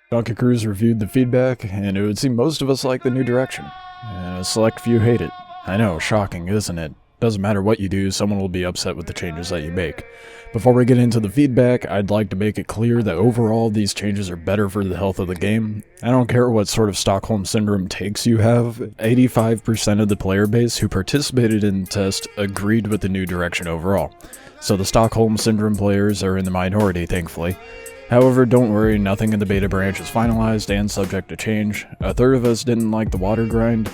Donkey Cruz reviewed the feedback, and it would seem most of us like the new direction, and a select few hate it. I know, shocking, isn't it? Doesn't matter what you do, someone will be upset with the changes that you make. Before we get into the feedback, I'd like to make it clear that overall these changes are better for the health of the game. I don't care what sort of Stockholm Syndrome takes you have, 85% of the player base who participated in the test agreed with the new direction overall. So the Stockholm Syndrome players are in the minority, thankfully. However, don't worry, nothing in the beta branch is finalized and subject to change. A third of us didn't like the water grind.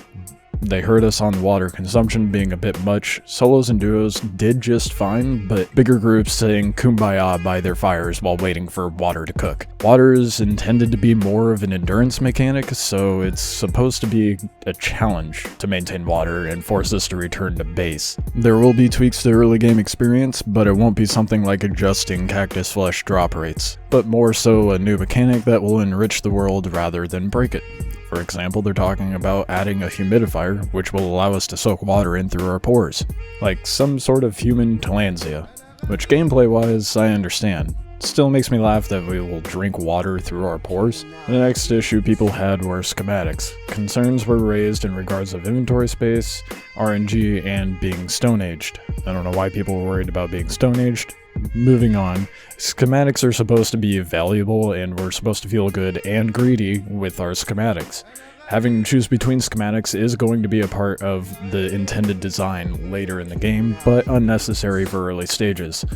They heard us on the water consumption being a bit much. Solos and duos did just fine, but bigger groups saying kumbaya by their fires while waiting for water to cook. Water is intended to be more of an endurance mechanic, so it's supposed to be a challenge to maintain water and force us to return to base. There will be tweaks to the early game experience, but it won't be something like adjusting cactus flesh drop rates, but more so a new mechanic that will enrich the world rather than break it. For example, they're talking about adding a humidifier, which will allow us to soak water in through our pores, like some sort of human Talansia, which gameplay-wise, I understand. Still makes me laugh that we will drink water through our pores. The next issue people had were schematics. Concerns were raised in regards of inventory space, RNG, and being stone-aged. I don't know why people were worried about being stone-aged. Moving on, schematics are supposed to be valuable and we're supposed to feel good and greedy with our schematics. Having to choose between schematics is going to be a part of the intended design later in the game, but unnecessary for early stages.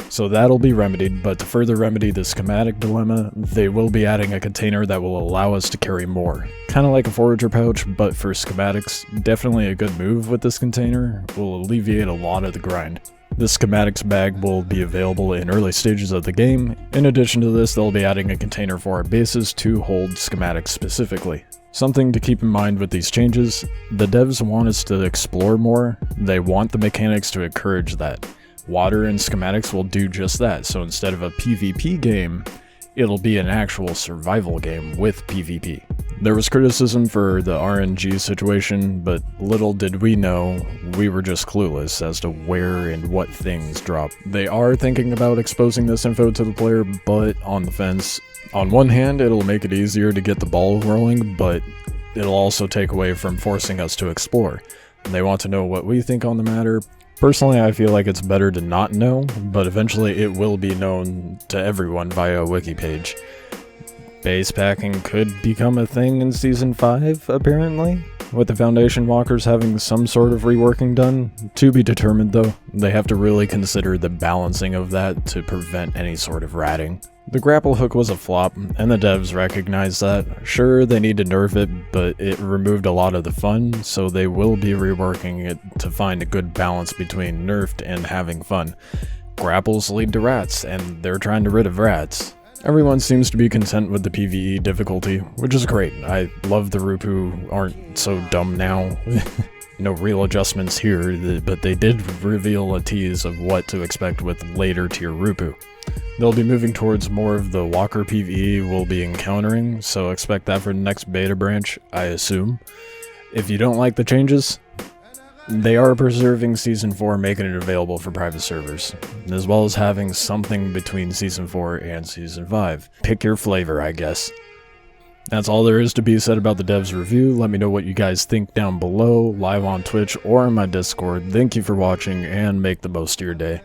So that'll be remedied, but to further remedy the schematic dilemma, they will be adding a container that will allow us to carry more. Kinda like a forager pouch, but for schematics. Definitely a good move with this container, will alleviate a lot of the grind. The schematics bag will be available in early stages of the game. In addition to this, they'll be adding a container for our bases to hold schematics specifically. Something to keep in mind with these changes, the devs want us to explore more. They want the mechanics to encourage that. Water and schematics will do just that, so instead of a PvP game, it'll be an actual survival game with PvP. There was criticism for the RNG situation, but little did we know, we were just clueless as to where and what things drop. They are thinking about exposing this info to the player, but on the fence. On one hand, it'll make it easier to get the ball rolling, but it'll also take away from forcing us to explore. They want to know what we think on the matter. Personally, I feel like it's better to not know, but eventually it will be known to everyone via a wiki page. Base packing could become a thing in Season 5, apparently, with the Foundation Walkers having some sort of reworking done. To be determined though, they have to really consider the balancing of that to prevent any sort of ratting. The grapple hook was a flop, and the devs recognize that. Sure, they need to nerf it, but it removed a lot of the fun, so they will be reworking it to find a good balance between nerfed and having fun. Grapples lead to rats, and they're trying to rid of rats. Everyone seems to be content with the PvE difficulty, which is great. I love the Rupu aren't so dumb now. No real adjustments here, but they did reveal a tease of what to expect with later tier Rupu. They'll be moving towards more of the Walker PvE we'll be encountering, so expect that for the next beta branch, I assume. If you don't like the changes, they are preserving Season 4, making it available for private servers, as well as having something between Season 4 and Season 5. Pick your flavor, I guess. That's all there is to be said about the devs review. Let me know what you guys think down below, live on Twitch or on my Discord. Thank you for watching, and make the most of your day.